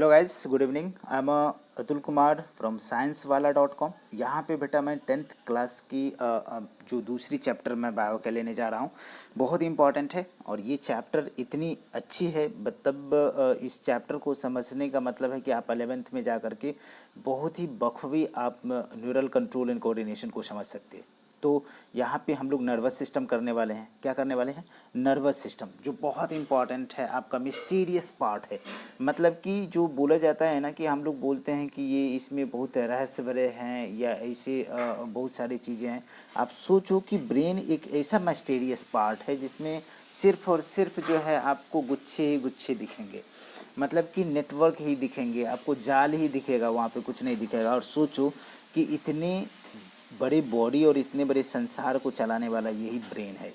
Hello guys, good evening. I am Atul Kumar from sciencewala.com। यहाँ पे बेटा मैं 10th क्लास की जो दूसरी चैप्टर मैं बायो के लेने जा रहा हूँ, बहुत इंपॉर्टेंट है। और ये चैप्टर इतनी अच्छी है, मतलब इस चैप्टर को समझने का मतलब है कि आप 11th में जा कर के बहुत ही बखूबी आप न्यूरल कंट्रोल एंड कोऑर्डिनेशन को समझ सकते हैं। तो यहाँ पे हम लोग नर्वस सिस्टम करने वाले हैं। क्या करने वाले हैं? नर्वस सिस्टम, जो बहुत इंपॉर्टेंट है, आपका मिस्टीरियस पार्ट है। मतलब कि जो बोला जाता है ना कि हम लोग बोलते हैं कि ये इसमें बहुत रहस्य भरे हैं या ऐसे बहुत सारी चीज़ें हैं। आप सोचो कि ब्रेन एक ऐसा मिस्टीरियस पार्ट है जिसमें सिर्फ और सिर्फ जो है आपको गुच्छे ही गुच्छे दिखेंगे, मतलब कि नेटवर्क ही दिखेंगे, आपको जाल ही दिखेगा, वहाँ पे कुछ नहीं दिखेगा। और सोचो कि इतने बड़े बॉडी और इतने बड़े संसार को चलाने वाला यही ब्रेन है,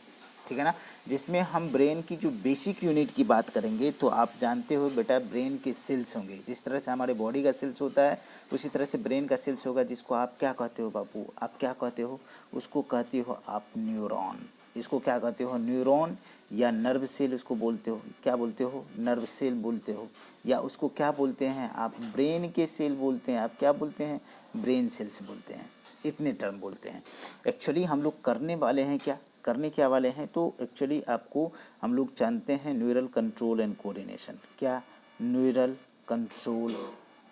ठीक है ना। जिसमें हम ब्रेन की जो बेसिक यूनिट की बात करेंगे तो आप जानते हो बेटा, ब्रेन के सेल्स होंगे। जिस तरह से हमारे बॉडी का सेल्स होता है उसी तरह से ब्रेन का सेल्स होगा, जिसको आप क्या कहते हो बाबू? आप क्या कहते हो? उसको कहते हो आप न्यूरॉन। इसको क्या कहते हो? न्यूरॉन या नर्व सेल उसको बोलते हो। क्या बोलते हो? नर्व सेल बोलते हो। या उसको क्या बोलते हैं आप? ब्रेन के सेल बोलते हैं। आप क्या बोलते हैं? ब्रेन सेल्स बोलते हैं। इतने टर्म बोलते हैं। एक्चुअली हम लोग करने वाले हैं क्या? करने क्या वाले हैं? तो एक्चुअली आपको हम लोग जानते हैं न्यूरल कंट्रोल एंड कोऑर्डिनेशन। क्या? Neural control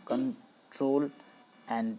control and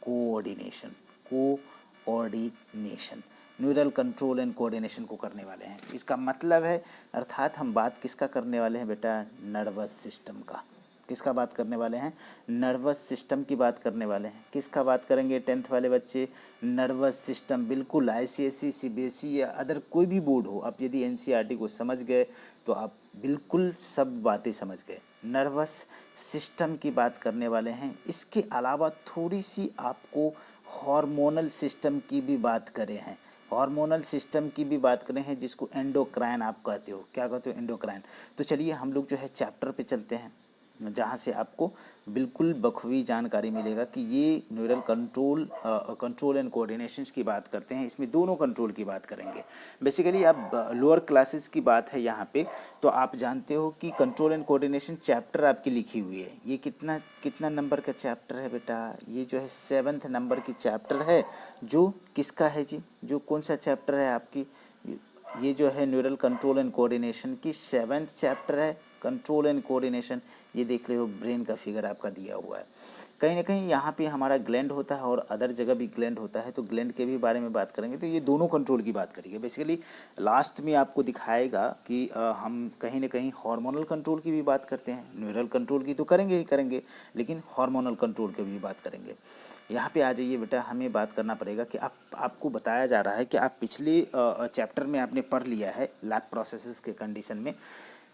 coordination. Coordination, neural control and coordination को करने वाले हैं। इसका मतलब है, अर्थात हम बात किसका करने वाले हैं बेटा? नर्वस सिस्टम का। किसका बात करने वाले हैं? नर्वस सिस्टम की बात करने वाले हैं। किसका बात करेंगे 10th वाले बच्चे? Nervous system. बिल्कुल आईसीएसई, सीबीएसई या अदर कोई भी बोर्ड हो, आप यदि एनसीईआरटी को समझ गए तो आप बिल्कुल सब बातें समझ गए। नर्वस सिस्टम की बात करने वाले हैं। इसके अलावा थोड़ी सी आपको हार्मोनल सिस्टम की भी बात करें हैं। हार्मोनल सिस्टम की भी बात करें हैं, जिसको एंडोक्राइन आप कहते हो। क्या कहते हो? एंडोक्राइन। तो चलिए हम लोग जो है चैप्टर पे चलते हैं, जहाँ से आपको बिल्कुल बखूबी जानकारी मिलेगा कि ये न्यूरल कंट्रोल एंड कोऑर्डिनेशन की बात करते हैं। इसमें दोनों कंट्रोल की बात करेंगे। बेसिकली आप लोअर क्लासेस की बात है यहाँ पे, तो आप जानते हो कि कंट्रोल एंड कोऑर्डिनेशन चैप्टर आपकी लिखी हुई है। ये कितना कितना नंबर का चैप्टर है बेटा? ये जो है 7th नंबर की चैप्टर है। जो किसका है जी? जो कौन सा चैप्टर है आपकी? ये जो है न्यूरल कंट्रोल एंड कोऑर्डिनेशन की 7th चैप्टर है, कंट्रोल एंड कोऑर्डिनेशन। ये देख लो, ब्रेन का फिगर आपका दिया हुआ है। कहीं ना कहीं यहाँ पे हमारा ग्लैंड होता है और अदर जगह भी ग्लैंड होता है, तो ग्लैंड के भी बारे में बात करेंगे। तो ये दोनों कंट्रोल की बात करेंगे। बेसिकली लास्ट में आपको दिखाएगा कि हम कहीं ना कहीं हार्मोनल कंट्रोल की भी बात करते हैं। न्यूरल कंट्रोल की तो करेंगे ही करेंगे, लेकिन हार्मोनल कंट्रोल की भी बात करेंगे। यहाँ पे आ जाइए बेटा, हमें बात करना पड़ेगा कि आपको बताया जा रहा है कि आप पिछले चैप्टर में आपने पढ़ लिया है लैब प्रोसेसेस के कंडीशन में।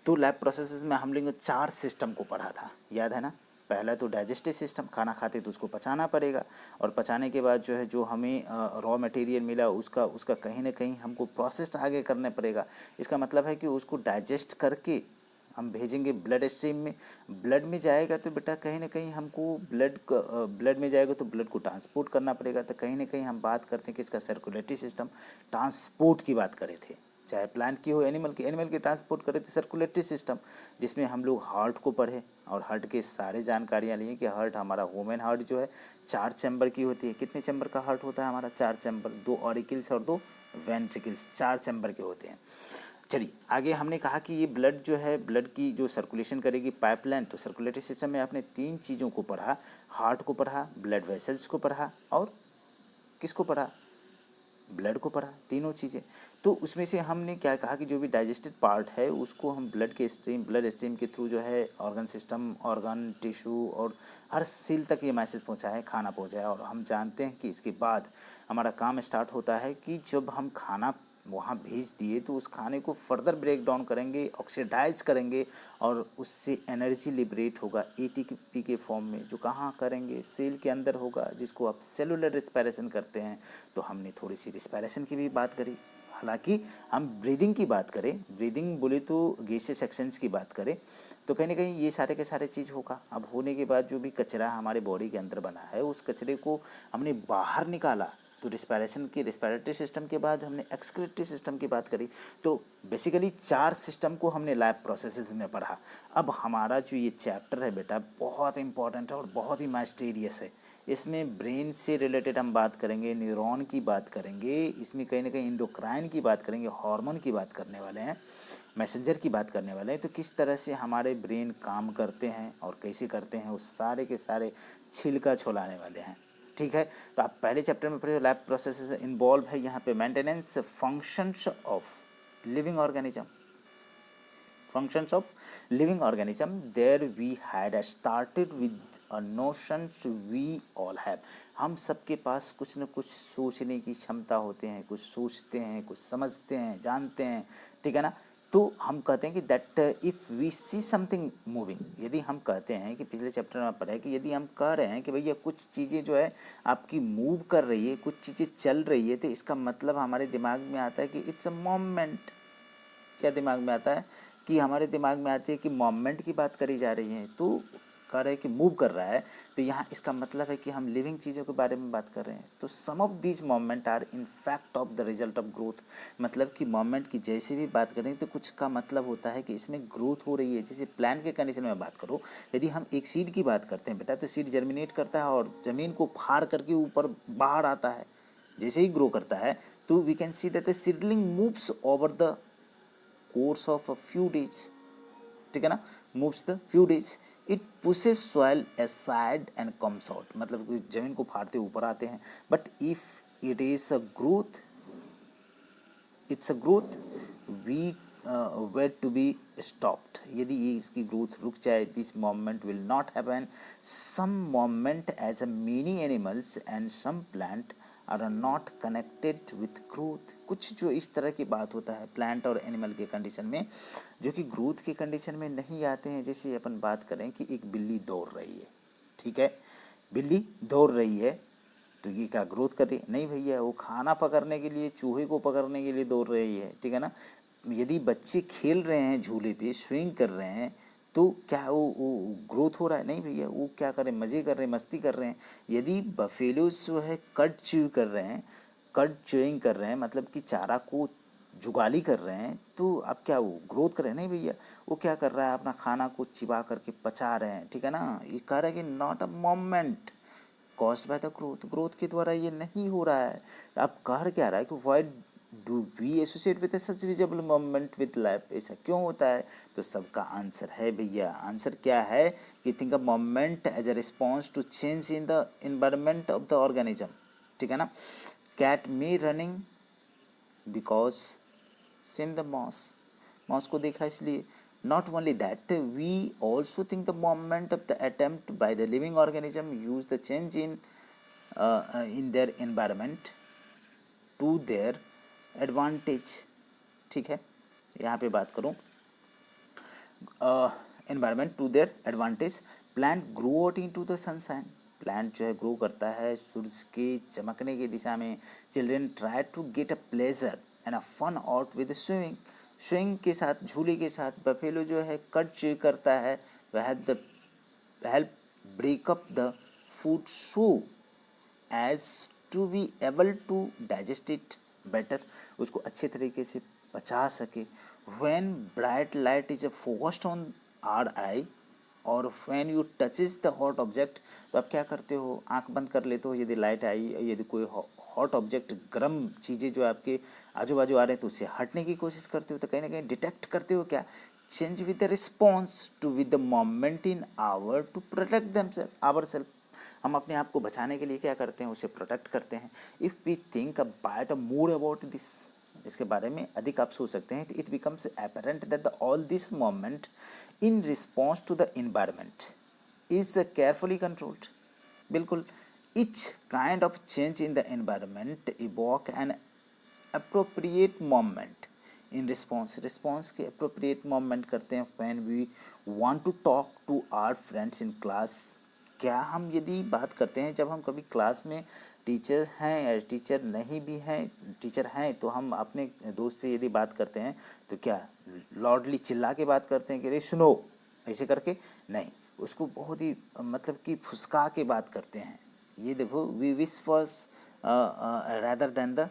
तो लैब प्रोसेसेस में हम लोग 4 सिस्टम को पढ़ा था, याद है ना। पहला तो डाइजेस्टिव सिस्टम, खाना खाते तो उसको पचाना पड़ेगा, और पचाने के बाद जो है जो हमें रॉ मटेरियल मिला उसका उसका कहीं ना कहीं हमको प्रोसेस आगे करना पड़ेगा। इसका मतलब है कि उसको डाइजेस्ट करके हम भेजेंगे ब्लड स्ट्रीम में। ब्लड में जाएगा तो बेटा कहीं ना कहीं हमको ब्लड में जाएगा तो ब्लड को ट्रांसपोर्ट करना पड़ेगा। तो कहीं ना कहीं हम बात करते हैं कि इसका सर्कुलेटरी सिस्टम, ट्रांसपोर्ट की बात करे थे, चाहे प्लांट की हो एनिमल की ट्रांसपोर्ट करे थे सर्कुलेटरी सिस्टम। जिसमें हम लोग हार्ट को पढ़े और हार्ट के सारे जानकारियाँ लिए कि हार्ट हमारा ह्यूमन हार्ट जो है 4 चैम्बर की होती है। कितने चैम्बर का हार्ट होता है हमारा? 4 चैम्बर, 2 ऑरिकल्स और 2 वेंट्रिकल्स, 4 चैम्बर के होते हैं। चलिए आगे हमने कहा कि ये ब्लड जो है, ब्लड की जो सर्कुलेशन करेगी पाइपलाइन। तो सर्कुलेटरी सिस्टम में आपने 3 चीज़ों को पढ़ा, हार्ट को पढ़ा, ब्लड वेसल्स को पढ़ा और किसको पढ़ा? ब्लड को पढ़ा, तीनों चीज़ें। तो उसमें से हमने क्या कहा कि जो भी डाइजेस्टेड पार्ट है उसको हम ब्लड स्ट्रीम के थ्रू जो है ऑर्गन सिस्टम, ऑर्गन टिश्यू और हर सेल तक ये मैसेज पहुंचाए, खाना पहुंचाए। और हम जानते हैं कि इसके बाद हमारा काम स्टार्ट होता है कि जब हम खाना वहाँ भेज दिए तो उस खाने को फर्दर ब्रेक डाउन करेंगे, ऑक्सीडाइज करेंगे और उससे एनर्जी लिबरेट होगा एटीपी के फॉर्म में, जो कहाँ करेंगे? सेल के अंदर होगा, जिसको आप सेलुलर रिस्पायरेशन करते हैं। तो हमने थोड़ी सी रिस्पायरेशन की भी बात करी। हालांकि हम ब्रीदिंग की बात करें, ब्रीदिंग बोले तो गैसियस एक्सचेंज की बात करें, तो कहीं ना कहीं ये सारे के सारे चीज़ होगा। अब होने के बाद जो भी कचरा हमारे बॉडी के अंदर बना है उस कचरे को हमने बाहर निकाला, तो रिस्पिरेटरी सिस्टम के बाद हमने एक्सक्रीटरी सिस्टम की बात करी। तो बेसिकली 4 सिस्टम को हमने लैब प्रोसेसेस में पढ़ा। अब हमारा जो ये चैप्टर है बेटा बहुत इंपॉर्टेंट है और बहुत ही माइस्टीरियस है। इसमें ब्रेन से रिलेटेड हम बात करेंगे, न्यूरॉन की बात करेंगे, इसमें कहीं ना कहीं इंडोक्राइन की बात करेंगे, हार्मोन की बात करने वाले हैं, मैसेंजर की बात करने वाले हैं। तो किस तरह से हमारे ब्रेन काम करते हैं और कैसे करते हैं, उस सारे के सारे छिलका छोड़ाने वाले हैं। ठीक है, तो आप पहले चैप्टर में पढ़े लैब प्रोसेसेस इन्वॉल्व है यहाँ पे maintenance functions of living organism, functions of living organism. There we had started with a notions we all have. हम सबके पास कुछ न कुछ सोचने की क्षमता होते हैं, कुछ सोचते हैं, कुछ समझते हैं, जानते हैं, ठीक है ना। तो हम कहते हैं कि that if we see something moving, यदि हम कहते हैं कि पिछले चैप्टर में पढ़ा है कि यदि हम कह रहे हैं कि भैया कुछ चीज़ें जो है आपकी मूव कर रही है, कुछ चीज़ें चल रही है, तो इसका मतलब हमारे दिमाग में आता है कि इट्स अ मोमेंट। क्या दिमाग में आता है कि हमारे दिमाग में आती है कि मोमेंट की बात करी जा रही है, तो कह रहे हैं कि मूव कर रहा है, तो यहाँ इसका मतलब है कि हम लिविंग चीज़ों के बारे में बात कर रहे हैं। तो some of these moment are in fact of the result of growth. मतलब कि मोमेंट की जैसे भी बात करें तो कुछ का मतलब होता है कि इसमें ग्रोथ हो रही है। जैसे प्लांट के कंडीशन में बात करो, यदि हम एक सीड की बात करते हैं बेटा, तो सीड जर्मिनेट करता है और ज़मीन को फाड़ करके ऊपर बाहर आता है। जैसे ही ग्रो करता है तो we can see that the seedling moves over the course of a few days, ठीक है ना, moves the few days, it pushes soil aside and comes out। मतलब कि जमीन को फाड़ते ऊपर आते हैं। But if it is a growth, it's a growth we wait to be stopped. यदि ये इसकी ग्रोथ रुक जाए, this moment will not happen. Some moment as a many animals and some plant are not connected with growth. कुछ जो इस तरह की बात होता है प्लांट और एनिमल के कंडीशन में, जो कि ग्रोथ के कंडीशन में नहीं आते हैं। जैसे अपन बात करें कि एक बिल्ली दौड़ रही है, ठीक है, बिल्ली दौड़ रही है, तो ये क्या ग्रोथ कर रही है? नहीं भैया, वो खाना पकड़ने के लिए, चूहे को पकड़ने के लिए दौड़ रही है, ठीक है ना। यदि बच्चे खेल रहे हैं झूले पे, स्विंग कर रहे हैं, तो क्या वो ग्रोथ हो रहा है? नहीं भैया, वो क्या कर रहे हैं? मज़े कर रहे हैं, मस्ती कर रहे हैं। यदि बफेलोज जो है कट च्यू कर रहे हैं, कट च्यूइंग कर रहे हैं, मतलब कि चारा को जुगाली कर रहे हैं, तो अब क्या वो ग्रोथ कर रहे हैं? नहीं भैया, वो क्या कर रहा है? अपना खाना को चिबा करके पचा रहे हैं, ठीक है ना। ये कह रहा है कि not a moment caused by the growth, growth के द्वारा ये नहीं हो रहा है। अब कह क्या रहा है कि why do we associate with such visible moment with life, ऐसा क्यों होता है? तो सबका आंसर है भैया, आंसर क्या है कि think a moment as a response to change in the environment of the organism, ठीक है ना। Cat me running because same the moss, moss को देखा इसलिए। Not only that, we also think the moment of the attempt by the living organism use the change in their environment to their advantage, ठीक है। यहाँ पे बात करूँ environment to their advantage, plant grow out into the sunshine, plant जो है grow करता है सूरज के चमकने की दिशा में। Children try to get a pleasure and a fun out with swimming, swing के साथ, झूले के साथ। बफेलो जो है कट च्यू करता है, वह help break up the food so as to be able to digest it better, उसको अच्छे तरीके से पचा सके। When bright light is focused on our eye और when you touches the hot object, तो आप क्या करते हो? आंख बंद कर लेते हो। यदि लाइट आई, यदि कोई हॉट ऑब्जेक्ट, गर्म चीज़ें जो आपके आजू बाजू आ रहे हैं, तो उससे हटने की कोशिश करते हो। तो कहीं ना कहीं डिटेक्ट करते हो क्या? Change with the response to with the moment in our to protect themself, our self. हम अपने आप को बचाने के लिए क्या करते हैं? उसे प्रोटेक्ट करते हैं। If we think about more about this, इसके बारे में अधिक आप सोच सकते हैं। It becomes apparent that the all this moment in response to the environment is carefully controlled. बिल्कुल, each kind of change in the environment evoke an appropriate moment in response, response के appropriate moment करते हैं। when we want to talk to our friends in class, क्या हम यदि बात करते हैं, जब हम कभी क्लास में टीचर हैं या टीचर नहीं भी हैं, टीचर हैं, तो हम अपने दोस्त से यदि बात करते हैं तो क्या लॉडली चिल्ला के बात करते हैं कि अरे सुनो, ऐसे करके? नहीं, उसको बहुत ही मतलब कि फुसका के बात करते हैं। ये देखो, we whispers rather than the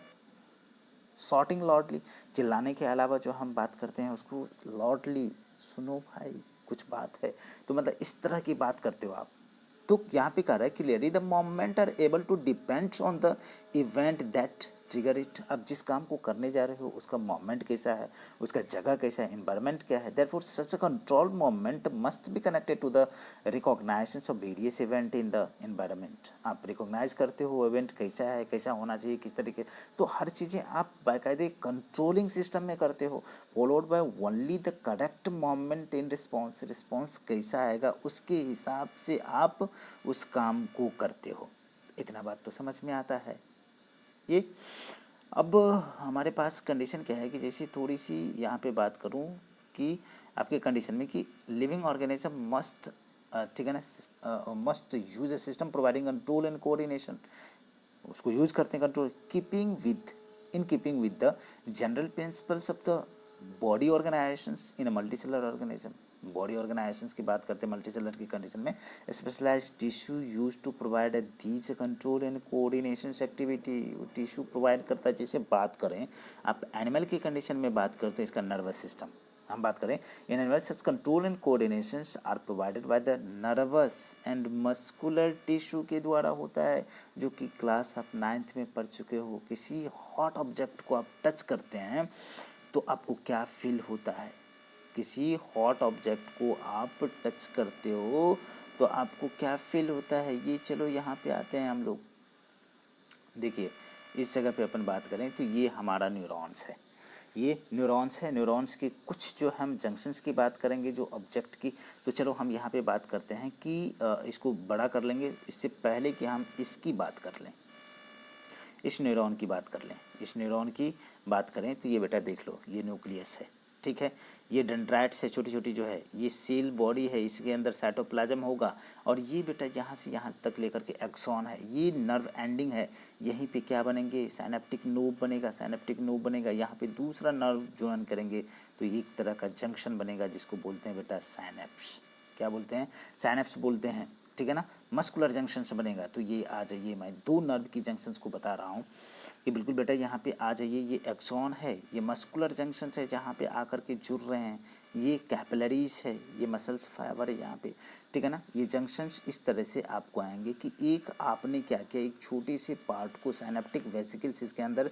shouting loudly. चिल्लाने के अलावा जो हम बात करते हैं उसको लॉर्डली, सुनो भाई कुछ बात है, तो मतलब इस तरह की बात करते हो आप। तो यहाँ पे कह रहा है clearly the moment are able to depends on the event that trigger it. अब जिस काम को करने जा रहे हो उसका मोमेंट कैसा है, उसका जगह कैसा है, इन्वायरमेंट क्या है, therefore such a control moment must be connected to the recognization of various event in the environment. आप रिकॉग्नाइज करते हो इवेंट कैसा है, कैसा होना चाहिए, किस तरीके, तो हर चीज़ें आप बाकायदे कंट्रोलिंग सिस्टम में करते हो, followed by only the correct moment in response. Response कैसा आएगा उसके हिसाब से आप उस काम को करते हो। इतना बात तो समझ में आता है ये। अब हमारे पास कंडीशन क्या है कि जैसे थोड़ी सी यहाँ पे बात करूँ कि आपके कंडीशन में कि लिविंग ऑर्गेनिज्म मस्ट, ठीक है ना, must use a system providing control and coordination, उसको यूज करते हैं control, keeping with the general principles of the body organisations in a multicellular organism. Body organisations की बात करते हैं मल्टीसेलुलर की कंडीशन में, specialised tissue use to provide these control and coordination activity. Tissue provide करता है। जैसे बात करें आप एनिमल की कंडीशन में बात करते हैं इसका नर्वस सिस्टम, हम बात करें in animal such control and coordinations are provided by the nervous and muscular tissue के द्वारा होता है, जो कि क्लास आप 9th में पढ़ चुके हो। किसी हॉट ऑब्जेक्ट को आप टच करते हैं तो आपको क्या फील होता है, किसी हॉट ऑब्जेक्ट को आप टच करते हो तो आपको क्या फील होता है, ये चलो यहाँ पे आते हैं हम लोग। देखिए इस जगह पे अपन बात करें तो ये हमारा न्यूरॉन्स है, ये न्यूरॉन्स है। न्यूरॉन्स के कुछ जो हम जंक्शंस की बात करेंगे जो ऑब्जेक्ट की, तो चलो हम यहाँ पे बात करते हैं कि इसको बड़ा कर लेंगे। इससे पहले कि हम इसकी बात कर लें, इस न्यूरॉन की बात कर लें, इस न्यूरॉन की बात करें तो ये बेटा देख लो, ये न्यूक्लियस है, ठीक है। ये डेंड्राइट्स है, छोटी छोटी जो है, ये सेल बॉडी है, इसके अंदर साइटोप्लाज्म होगा, और ये बेटा यहाँ से यहाँ तक लेकर के एक्सॉन है, ये नर्व एंडिंग है। यहीं पे क्या बनेंगे, साइनेप्टिक नोब बनेगा, साइनेप्टिक नोब बनेगा, यहाँ पे दूसरा नर्व ज्वाइन करेंगे तो एक तरह का जंक्शन बनेगा जिसको बोलते हैं बेटा साइनेप्स। क्या बोलते हैं, साइनेप्स बोलते हैं, ठीक है ना। मस्कुलर जंक्शंस बनेगा, तो ये आ जाइए, मैं दो नर्व की जंक्शंस को बता रहा हूँ कि बिल्कुल बेटा यहाँ पे आ जाइए। ये एक्सॉन है, ये मस्कुलर जंक्शंस है जहाँ पे आकर के जुड़ रहे हैं, ये कैपिलरीज है, ये मसल्स फाइबर है यहाँ पे, ठीक है ना। ये जंक्शंस इस तरह से आपको आएंगे कि एक आपने क्या किया, एक छोटे से पार्ट को, साइनेप्टिक वेसिकल्स इसके अंदर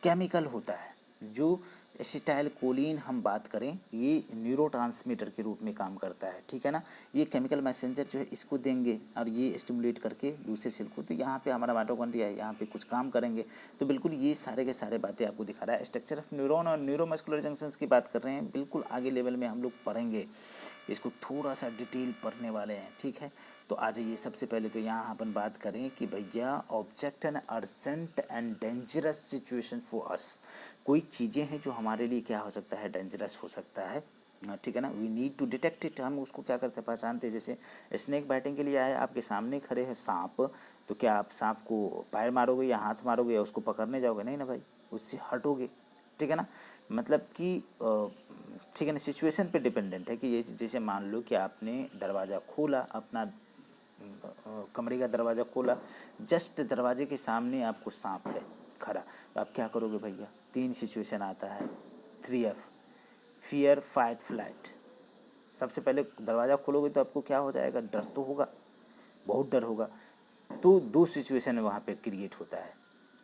केमिकल होता है जो एसिटाइल कोलिन हम बात करें, ये न्यूरोट्रांसमीटर के रूप में काम करता है, ठीक है ना। ये केमिकल मैसेंजर जो है इसको देंगे और ये स्टिमुलेट करके दूसरे सेल को, तो यहाँ पे हमारा माइटोकॉन्ड्रिया है, यहाँ पे कुछ काम करेंगे। तो बिल्कुल ये सारे के सारे बातें आपको दिखा रहा है। स्ट्रक्चर ऑफ न्यूरॉन और न्यूरोमस्कुलर जंक्शंस की बात कर रहे हैं, बिल्कुल आगे लेवल में हम लोग पढ़ेंगे, इसको थोड़ा सा डिटेल पढ़ने वाले हैं, ठीक है। तो आ जाइए, सबसे पहले तो यहाँ अपन बात करें कि भैया object an urgent and dangerous situation for us. कोई चीज़ें हैं जो हमारे लिए क्या हो सकता है, डेंजरस हो सकता है, ठीक है ना। We need to detect it, हम उसको क्या करते हैं, पहचानते हैं। जैसे स्नेक बाइटिंग के लिए आए, आपके सामने खड़े हैं सांप, तो क्या आप सांप को पैर मारोगे या हाथ मारोगे या उसको पकड़ने जाओगे, नहीं ना भाई, उससे हटोगे, ठीक है ना। मतलब कि ठीक है ना, सिचुएशन पे डिपेंडेंट है कि ये जैसे मान लो कि आपने दरवाज़ा खोला, अपना कमरे का दरवाज़ा खोला, जस्ट दरवाजे के सामने आपको सांप है खड़ा, तो आप क्या करोगे भैया, 3 सिचुएशन आता है, 3F, फियर, फाइट, फ्लाइट। सबसे पहले दरवाज़ा खोलोगे तो आपको क्या हो जाएगा, डर तो होगा, बहुत डर होगा। तो 2 सिचुएशन वहाँ पे क्रिएट होता है,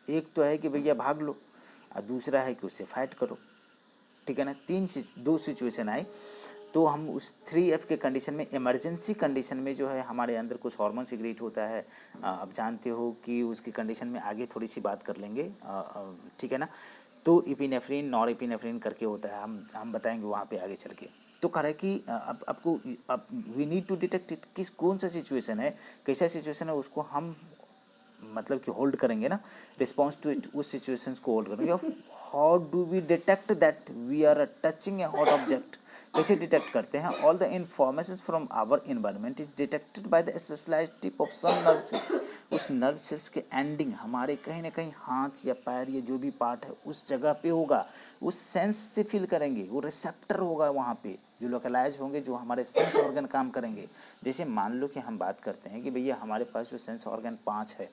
एक तो है कि भैया भाग लो और दूसरा है कि उससे फाइट करो, ठीक है ना। 2 सिचुएशन आए तो हम उस 3F के कंडीशन में, इमरजेंसी कंडीशन में जो है हमारे अंदर कुछ हार्मोन सिक्रेट होता है। आप जानते हो कि उसकी कंडीशन में आगे थोड़ी सी बात कर लेंगे, ठीक है ना। तो इपिनेफ्रिन, नॉर इपिनेफ्रिन करके होता है, हम बताएंगे वहाँ पे आगे चल के। तो कह रहा है कि अब आपको, अब we need to detect it, किस कौन सा सिचुएशन है, कैसा सिचुएशन है, उसको हम मतलब कि होल्ड करेंगे ना, रिस्पॉन्स टू इट, उस सिचुएशंस को होल्ड करेंगे। How do we detect that we are touching a hot object, कैसे डिटेक्ट करते हैं, all the information from our environment is detected by the specialised tip of some nerve cells. उस nerve cells के ending हमारे कहीं ना कहीं हाथ या पैर या जो भी पार्ट है उस जगह पे होगा, उस सेंस से फील करेंगे, वो रिसेप्टर होगा वहाँ पे जो लोकलाइज होंगे, जो हमारे सेंस ऑर्गन काम करेंगे। जैसे मान लो कि हम बात करते हैं कि भैया हमारे पास जो सेंस ऑर्गन 5 है,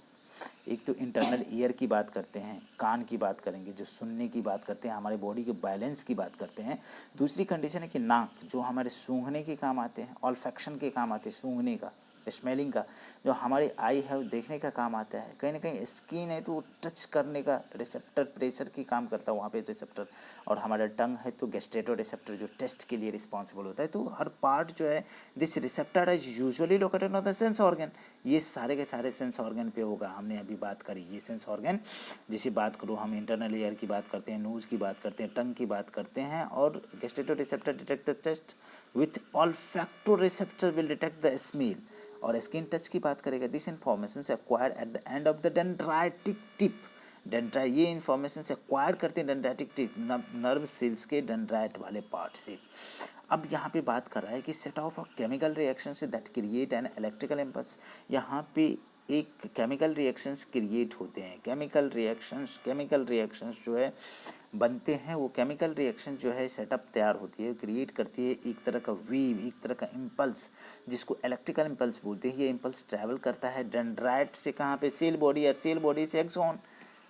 एक तो इंटरनल ईयर की बात करते हैं, कान की बात करेंगे, जो सुनने की बात करते हैं, हमारे बॉडी के बैलेंस की बात करते हैं। दूसरी कंडीशन है कि नाक, जो हमारे सूंघने के काम आते हैं, ऑल्फैक्शन के काम आते हैं, सूंघने का, स्मेलिंग का। जो हमारी आई है वो देखने का काम आता है। कहीं ना कहीं स्किन है तो वो टच करने का, रिसेप्टर प्रेशर की काम करता है वहाँ पे रिसेप्टर। और हमारा टंग है तो गैस्ट्रेटो रिसेप्टर, जो टेस्ट के लिए रिस्पॉन्सिबल होता है। तो हर पार्ट जो है, this receptor is usually located on the sense organ. ये सारे के सारे सेंस ऑर्गन पे होगा। हमने अभी बात करी ये सेंस ऑर्गन, जिसे बात करूँ हम इंटरनल ईयर की बात करते हैं, नोज की बात करते हैं, टंग की बात करते हैं। और gustatory receptor detect the taste with olfactory receptor will detect the smell. और स्किन टच की बात करेगा, दिस इन्फॉर्मेशन से acquired at the end of the dendritic tip. ये इन्फॉर्मेशन से एक्वायर करते हैं डेंड्राइटिक टिप, नर्व सेल्स के डेंड्राइट वाले पार्ट से। अब यहाँ पे बात कर रहा है कि सेट ऑफ केमिकल रिएक्शन से that create an electrical impulse. यहाँ पे एक केमिकल रिएक्शंस क्रिएट होते हैं। केमिकल रिएक्शंस जो है बनते हैं, वो केमिकल रिएक्शन जो है सेटअप तैयार होती है, क्रिएट करती है एक तरह का वेव, एक तरह का इम्पल्स, जिसको इलेक्ट्रिकल इम्पल्स बोलते हैं। ये इम्पल्स ट्रैवल करता है डेंड्राइट से कहाँ पे, सेल बॉडी, और सेल बॉडी से एक्सॉन।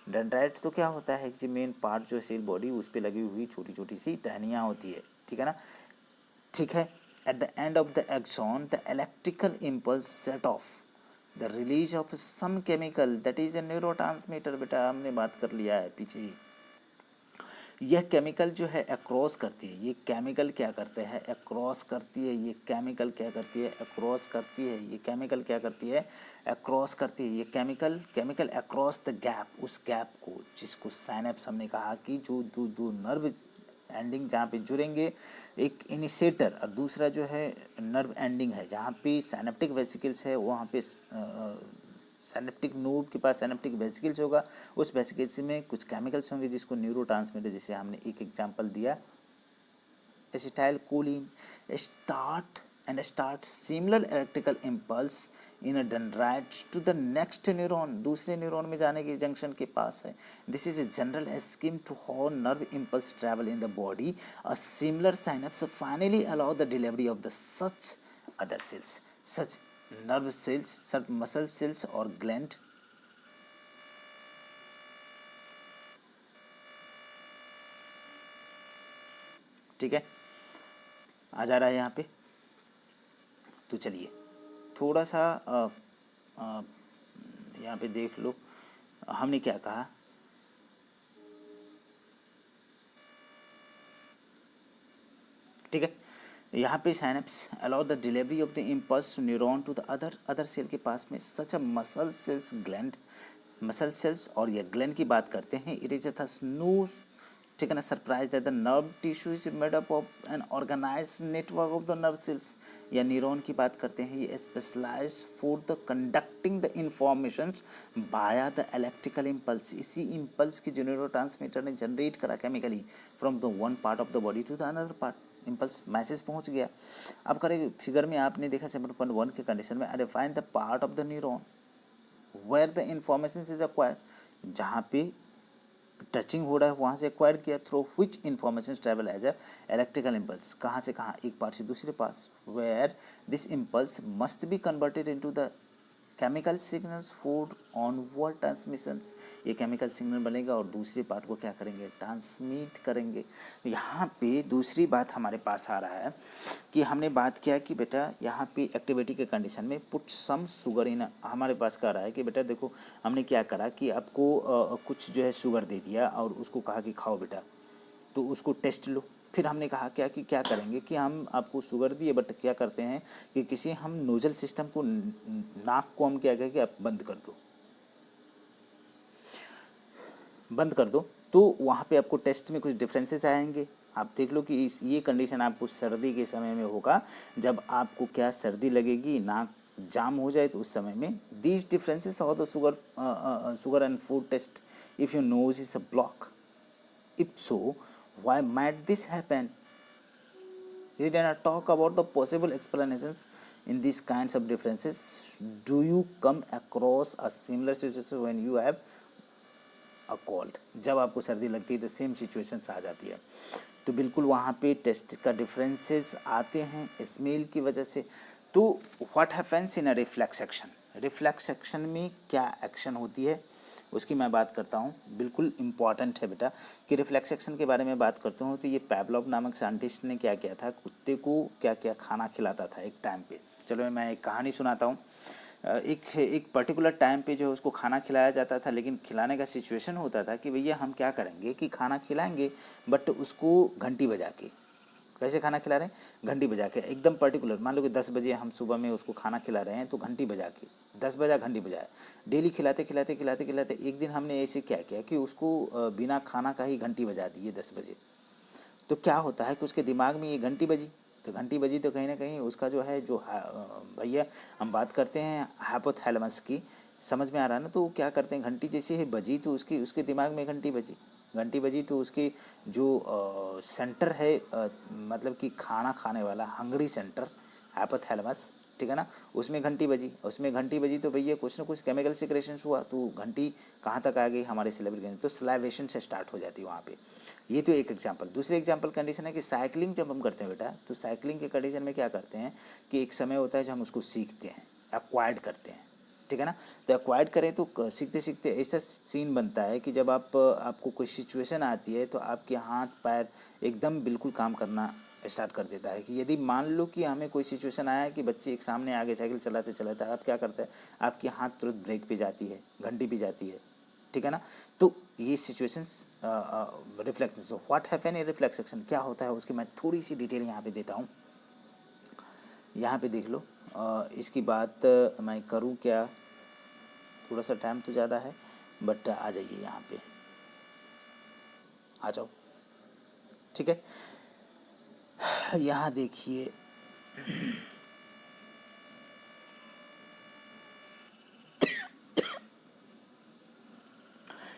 डेंड्राइट तो क्या होता है कि मेन पार्ट जो है सेल बॉडी, उस पर लगी हुई छोटी छोटी सी टहनियाँ होती है, ठीक है ना। ठीक है, at the end of the axon the electrical impulse set of the release of some chemical that is a neurotransmitter. बेटा हमने बात कर लिया है पीछे ही। यह केमिकल जो है अक्रॉस करती है, ये केमिकल क्या करते हैं, अक्रॉस करती है। ये केमिकल क्या करती है, अक्रॉस करती है। ये केमिकल क्या करती है, अक्रॉस करती है। ये केमिकल अक्रॉस द गैप, उस गैप को, जिसको साइनेप्स हमने कहा कि जो दो दो नर्व एंडिंग जहाँ पे जुड़ेंगे, एक इनिशिएटर और दूसरा जो है नर्व एंडिंग है, जहाँ पे साइनेप्टिक वेसिकल्स है, वहाँ पे साइनेप्टिक नोड के पास साइनेप्टिक वेसिकल्स होगा। उस वेसिकल्स में कुछ केमिकल्स होंगे जिसको न्यूरोट्रांसमीटर, जैसे हमने एक एग्जांपल दिया, acetylcholine. Start similar electrical impulse in a dendrite to the next neuron, दूसरे न्यूरॉन में जाने के जंक्शन के पास है। This is a general scheme to how nerve impulse travel in the body. A similar synapse finally allow the delivery of the such other cells, such nerve cells, such muscle cells और gland. ठीक है, आ जा रहा है यहाँ पे। तो चलिए थोड़ा सा यहाँ पे देख लो, हमने क्या कहा, ठीक है। यहाँ पे synapse allow the delivery of the impulse neuron to the other cell के पास में, such a muscle cells gland, muscle cells. और ये ग्लैंड की बात करते हैं, इट इज थस नो, ठीक है ना, surprise that the nerve tissue is made up of an organise network of the nerve cells. या न्यूरॉन की बात करते हैं, ये specialise for the conducting the information via the electrical impulse. इसी इम्पल्स की जो न्यूरोट्रांसमीटर ने जनरेट करा chemically from the one part of the body to the another part, impulse message पहुंच गया। अब करें फिगर में आपने देखा 7.1 के कंडीशन में, define the part of the neuron where the information is acquired, जहाँ पे टचिंग हो रहा है वहाँ से एक्वायर किया, through which information travel as a electrical impulse, कहाँ से कहाँ, एक पार्ट से दूसरे पास, where this impulse must be converted into the chemical signals for onward transmissions. ये केमिकल सिग्नल बनेगा और दूसरे पार्ट को क्या करेंगे, ट्रांसमिट करेंगे। यहाँ पे दूसरी बात हमारे पास आ रहा है कि हमने बात किया कि बेटा यहाँ पे एक्टिविटी के कंडीशन में पुट सम शुगर इन, हमारे पास कह रहा है कि बेटा देखो हमने क्या करा कि आपको कुछ जो है शुगर दे दिया और उसको कहा कि खाओ बेटा, तो उसको टेस्ट लो। फिर हमने कहा क्या कि क्या करेंगे कि हम आपको शुगर दिए, बट क्या करते हैं कि किसी हम नोजल सिस्टम को, नाक को हम क्या कहें कि आप बंद कर दो, बंद कर दो, तो वहाँ पे आपको टेस्ट में कुछ डिफरेंसेस आएंगे। आप देख लो कि इस ये कंडीशन आपको सर्दी के समय में होगा, जब आपको क्या सर्दी लगेगी, नाक जाम हो जाए, तो उस समय में these differences of the sugar and food taste if you nose is a block. If so, why might this happen? We did not talk about the possible explanations in these kinds of differences. Do you come across a similar situation when you have a cold? जब आपको सर्दी लगती है तो same situations आ जाती है, तो बिल्कुल वहाँ पे टेस्ट का डिफरेंसेस आते हैं स्मेल की वजह से। तो what happens in a reflex action, reflex action में क्या एक्शन होती है उसकी मैं बात करता हूँ। बिल्कुल इम्पॉर्टेंट है बेटा कि रिफ्लेक्स एक्शन के बारे में बात करते हूँ तो ये पैवलोव नामक साइंटिस्ट ने क्या किया था, कुत्ते को क्या क्या खाना खिलाता था एक टाइम पे। चलो मैं एक कहानी सुनाता हूँ। एक पर्टिकुलर टाइम पे जो है उसको खाना खिलाया जाता था, लेकिन खिलाने का सिचुएशन होता था कि भैया हम क्या करेंगे कि खाना खिलाएंगे बट उसको घंटी बजा के। कैसे खाना खिला रहे हैं? घंटी बजा के, एकदम पर्टिकुलर। मान लो कि 10 बजे हम सुबह में उसको खाना खिला रहे हैं तो घंटी बजा के 10 बजा घंटी बजाया। डेली खिलाते खिलाते खिलाते खिलाते एक दिन हमने ऐसे क्या किया कि उसको बिना खाना का ही घंटी बजा दी है 10 बजे। तो क्या होता है कि उसके दिमाग में ये घंटी बजी, तो घंटी बजी तो कहीं ना कहीं उसका जो है जो भैया हम बात करते हैं हाइपोथैलेमस की, समझ में आ रहा है ना। तो वो क्या करते हैं, घंटी जैसे ही बजी तो उसके दिमाग में घंटी बजी तो उसके जो सेंटर है मतलब कि खाना खाने वाला हंगरी सेंटर हाइपोथैलेमस, ठीक है ना, उसमें घंटी बजी तो भैया कुछ ना कुछ केमिकल सिक्रेशन हुआ तो घंटी कहाँ तक आ गई, हमारे सिलेबरी गई, तो स्लाइवेशन से स्टार्ट हो जाती है वहाँ पे। ये तो एक एग्जांपल। दूसरे एग्जांपल कंडीशन है कि साइकिलिंग जब हम करते हैं बेटा, तो साइकिलिंग के कंडीशन में क्या करते हैं कि एक समय होता है जब हम उसको सीखते हैं, एक्वायर्ड करते हैं, ठीक है ना। तो एक्वायर्ड करें तो सीखते सीखते ऐसा सीन बनता है कि जब आपको कोई सिचुएशन आती है तो आपके हाथ पैर एकदम बिल्कुल काम करना स्टार्ट कर देता है। कि यदि मान लो कि हमें कोई सिचुएशन आया है कि बच्चे एक सामने आगे साइकिल चलाते चलाते आप क्या करते हैं, आपके हाथ तुरंत ब्रेक पे जाती है, घंटी पे जाती है, ठीक है ना। तो ये situations reflex, what happen in reflex action, क्या होता है उसकी मैं थोड़ी सी डिटेल यहाँ पे देता हूँ। यहाँ पे देख लो, इसकी बात मैं करूँ क्या, थोड़ा सा टाइम तो ज़्यादा है बट आ जाइए यहाँ पे, आ जाओ, ठीक है। यहाँ देखिए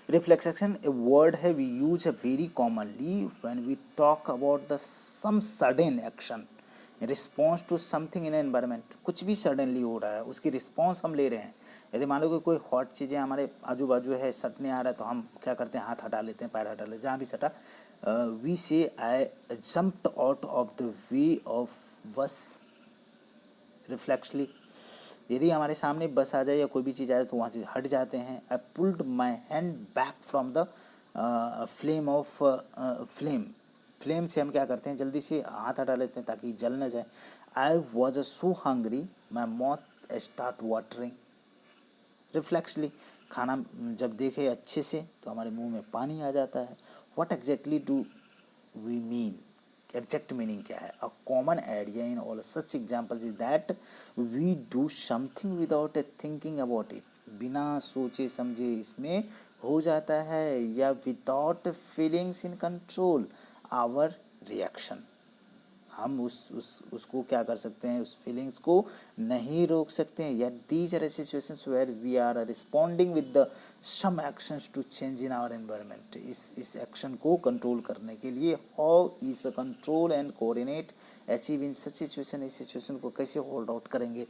reflection, a word है we use very commonly when we talk about the some sudden action in response to something in environment। कुछ भी सडनली हो रहा है उसकी रिस्पॉन्स हम ले रहे हैं। यदि मान लो कि कोई हॉट चीज़ें हमारे आजू बाजू है, सटने आ रहा है तो हम क्या करते हैं, हाथ हटा लेते हैं, पैर हटा लेते हैं, जहाँ भी सटा वी से आई jumped out of the way of बस रिफ्लेक्सली। यदि हमारे सामने बस आ जाए या कोई भी चीज़ आ जाए तो वहाँ से हट जाते हैं। I pulled my hand back from the flame of flame से हम क्या करते हैं, जल्दी से हाथ हटा लेते हैं ताकि जल न जाए। I was so hungry my mouth start watering reflexly. खाना जब देखे अच्छे से तो हमारे मुंह में पानी आ जाता है। What exactly do we mean, exact meaning क्या है। A common idea in all such examples is that we do something without a thinking about it, बिना सोचे समझे इसमें हो जाता है, या without feelings in control our reaction. हम उसको क्या कर सकते हैं, उस फीलिंग्स को नहीं रोक सकते हैं। या these are situations where we are responding with the some actions to change in our environment. इस एक्शन को कंट्रोल करने के लिए how is a control and coordinate achieve in such situation, इस सिचुएशन को कैसे होल्ड आउट करेंगे।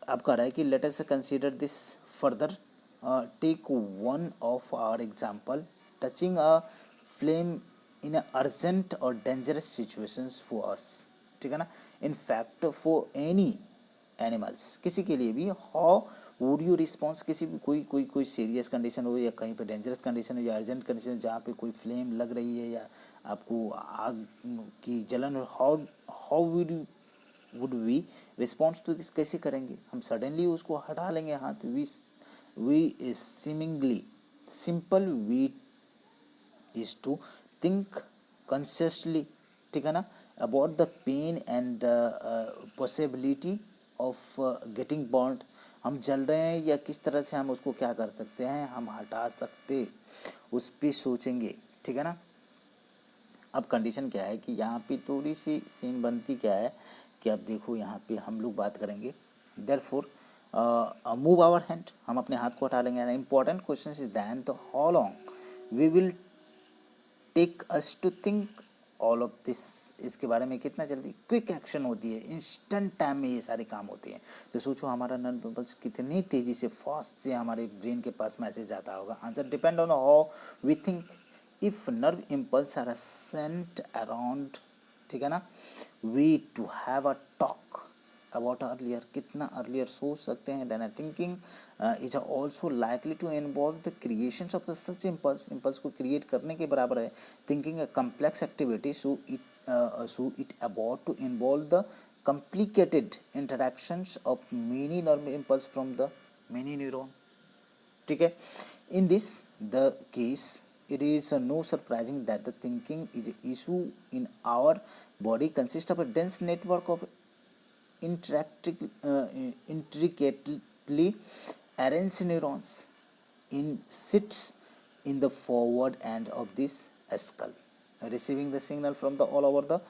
अब कह रहा है कि let us consider this further, take one of our example touching a flame in urgent और डेंजरस सिचुएशंस फॉर अस, ठीक है ना। In fact for any animals, किसी के लिए भी, हाउ वुड यू रिस्पॉन्स, किसी भी कोई सीरियस कंडीशन हो या कहीं पे डेंजरस कंडीशन हो या अर्जेंट कंडीशन जहाँ पे कोई फ्लेम लग रही है या आपको आग की जलन हो, how would we response to this, कैसे करेंगे हम, सडनली उसको हटा लेंगे हाथ। We seemingly simple we is to think consciously, ठीक है ना, about the pain and possibility of getting burnt। हम जल रहे हैं या किस तरह से हम उसको क्या कर सकते हैं, हम हटा सकते, उस पर सोचेंगे, ठीक है ना। अब कंडीशन क्या है कि यहाँ पे थोड़ी सी सीन बनती क्या है कि अब देखो यहाँ पे हम लोग बात करेंगे देयरफॉर मूव आवर हैंड, हम अपने हाथ को हटा लेंगे। इंपॉर्टेंट क्वेश्चन इज दैन तो how long we will take us to think all of this, इसके बारे में कितना जल्दी, क्विक एक्शन होती है, इंस्टेंट टाइम में ये सारे काम होते हैं। तो सोचो हमारा नर्व इम्पल्स कितनी तेज़ी से फास्ट से हमारे ब्रेन के पास मैसेज आता होगा। Answer depend on how we think. If nerve impulse are sent around, ठीक है ना, we too have a talk, about earlier, कितना अर्लियर सोच सकते हैं then thinking is also likely to involve the creations of the such impulse, impulse को create करने के बराबर है thinking a complex activity, so it about to involve the complicated interactions of many nerve impulse from the many neuron. ठीक है, in this the case it is no surprising that the thinking is an issue in our body consists of a dense network of intricately arranged neurons in sits in the forward end of this skull, receiving the signal from the all over the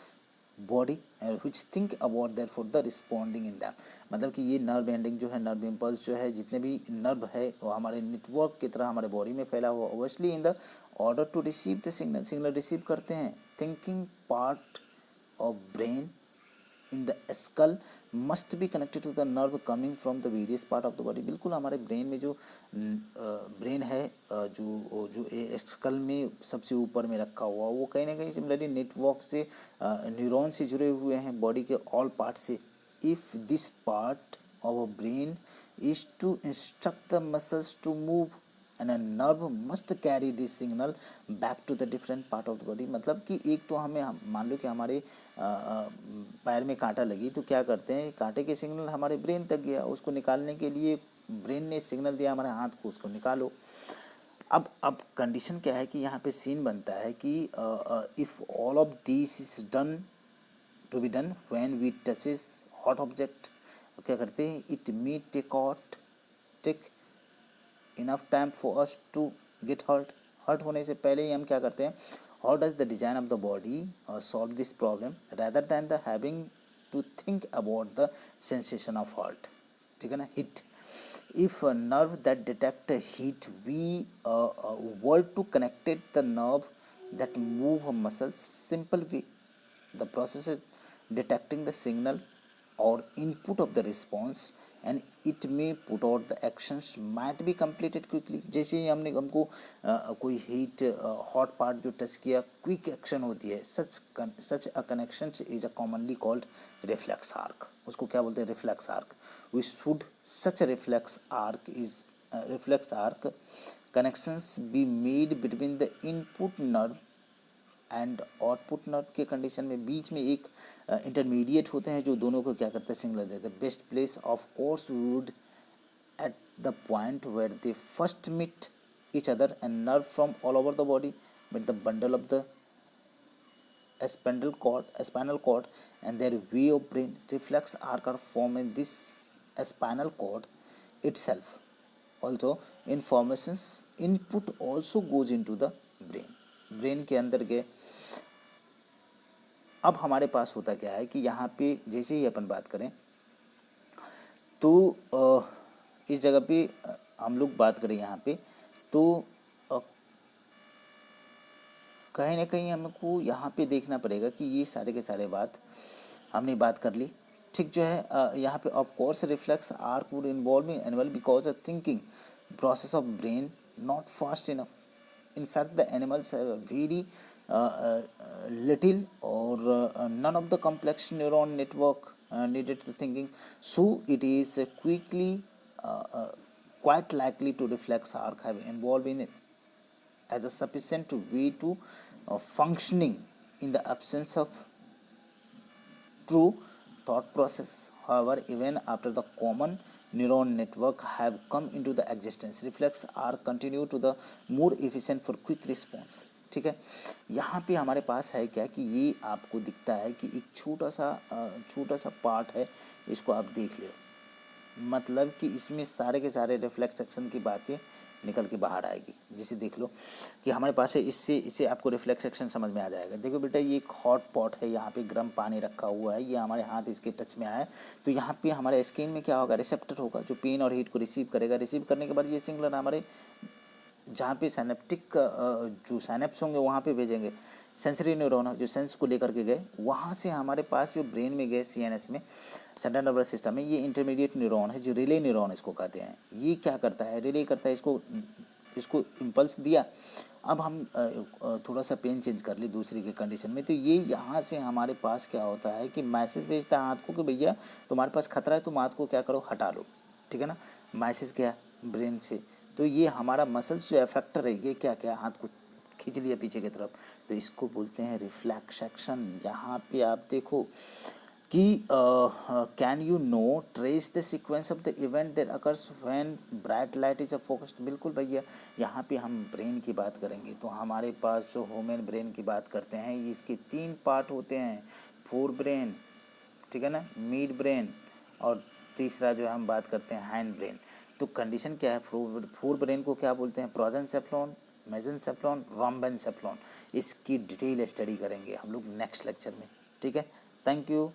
body which think about therefore the responding in them. मतलब कि ये nerve ending जो है, nerve impulse जो है, जितने भी nerve है वो हमारे नेटवर्क की तरह हमारे बॉडी में फैला हुआ, obviously in the order to receive the signal, signal receive करते हैं. Thinking part of brain in the skull must be connected to the nerve coming from the various part of the body. बिल्कुल हमारे brain में जो brain है जो school में सबसे ऊपर में रखा हुआ, वो कहीं ना कहीं सिमिलरली नेटवर्क से न्यूरॉन से जुड़े हुए हैं बॉडी के ऑल पार्ट से. If this part of a brain is to instruct the muscles to move and a nerve must carry this signal back to the different part of the body. मतलब कि एक तो हमें मान लो कि हमारे पैर में कांटा लगी तो क्या करते हैं, कांटे के सिग्नल हमारे ब्रेन तक गया, उसको निकालने के लिए ब्रेन ने सिग्नल दिया हमारे हाथ को, उसको निकालो. अब कंडीशन क्या है कि यहाँ पे सीन बनता है कि if all of this is done to be done when we touches hot object, क्या करते हैं, it may take enough time for us to get hurt होने से पहले ही हम क्या करते हैं, how does the design of the body solve this problem rather than the having to think about the sensation of hurt. ठीक है ना, hit. If a nerve that detect a heat, we were to connect the nerve that move a muscle simple way, the process is detecting the signal or input of the response and it may put out the actions might be completed quickly. जैसे ही हमको कोई heat hot part जो touch किया, quick action होती है, such a connection is a commonly called reflex arc. उसको क्या बोलते हैं, reflex arc. We should such reflex arc connections be made between the input nerve and output nerve के condition में बीच में एक इंटरमीडिएट होते हैं जो दोनों को क्या करते हैं, सिग्नल देते हैं. Best place of course would at the point where they first meet each other and nerve from all over the body with the bundle of the spinal cord and their way of brain. Reflex arc are formed in this spinal cord itself. Also informations input also goes into the brain के अंदर के. अब हमारे पास होता क्या है कि यहाँ पे जैसे ही अपन बात करें तो इस जगह पे हम लोग बात करें यहाँ पे तो कहीं ना कहीं हमको यहाँ पे देखना पड़ेगा कि ये सारे के सारे बात हमने बात कर ली. ठीक जो है यहाँ पे of course reflex arc would involve in animal because a thinking process of brain not fast enough. In fact, the animals have a very little or none of the complex neuron network needed to thinking. So it is quite likely to reflex arc have involved in it as a sufficient way to functioning in the absence of true thought process. However, even after the common neuron network have come into the existence, reflex are continue to the more efficient for quick response. ठीक है, यहाँ पे हमारे पास है क्या कि ये आपको दिखता है कि एक छोटा सा पार्ट है, इसको आप देख लो. मतलब कि इसमें सारे के सारे रिफ्लेक्स एक्शन की बातें निकल के बाहर आएगी. जैसे देख लो कि हमारे पास है, इससे आपको रिफ्लेक्स एक्शन समझ में आ जाएगा. देखो बेटा, ये एक हॉट पॉट है, यहाँ पे गर्म पानी रखा हुआ है, ये हमारे हाथ इसके टच में आया है तो यहाँ पे हमारे स्किन में क्या होगा, रिसेप्टर होगा जो पेन और हीट को रिसीव करेगा. रिसीव करने के बाद ये सिग्नल हमारे जहाँ पे साइनेप्टिक जो साइनेप्स होंगे वहाँ पे भेजेंगे. सेंसरी न्यूरॉन जो सेंस को लेकर के गए, वहाँ से हमारे पास जो ब्रेन में गए, सीएनएस में, सेंट्रल नर्वस सिस्टम में, ये इंटरमीडिएट न्यूरॉन है जो रिले न्यूरॉन इसको कहते हैं. ये क्या करता है, रिले करता है, किसको इम्पल्स दिया। अब हम थोड़ा सा पेन चेंज कर ली दूसरी के कंडीशन में, तो ये यहाँ से हमारे पास क्या होता है कि मैसेज भेजता है हाथ को कि भैया तुम्हारे पास खतरा है, तुम हाथ को क्या करो, हटा लो, ठीक है ना। मैसेज क्या ब्रेन से, तो ये हमारा मसल्स जो अफेक्टर है ये क्या क्या हाथ को खींच लिया पीछे की तरफ, तो इसको बोलते हैं रिफ्लेक्स एक्शन। यहाँ पे आप देखो कि can you know trace the sequence of the event that occurs when bright light is a focused. बिल्कुल भैया, यहाँ पे हम ब्रेन की बात करेंगे तो हमारे पास जो ह्यूमन ब्रेन की बात करते हैं इसके 3 पार्ट होते हैं, फोर ब्रेन, ठीक है ना, मिड ब्रेन, और तीसरा जो है हम बात करते हैं हैंड ब्रेन। तो कंडीशन क्या है, फोर ब्रेन को क्या बोलते हैं, प्रोजेंसेफ्लॉन, मेसेंसेफ्लॉन, रॉम्बेनसेफ्लॉन। इसकी डिटेल स्टडी करेंगे हम लोग नेक्स्ट लेक्चर में, ठीक है। Thank you.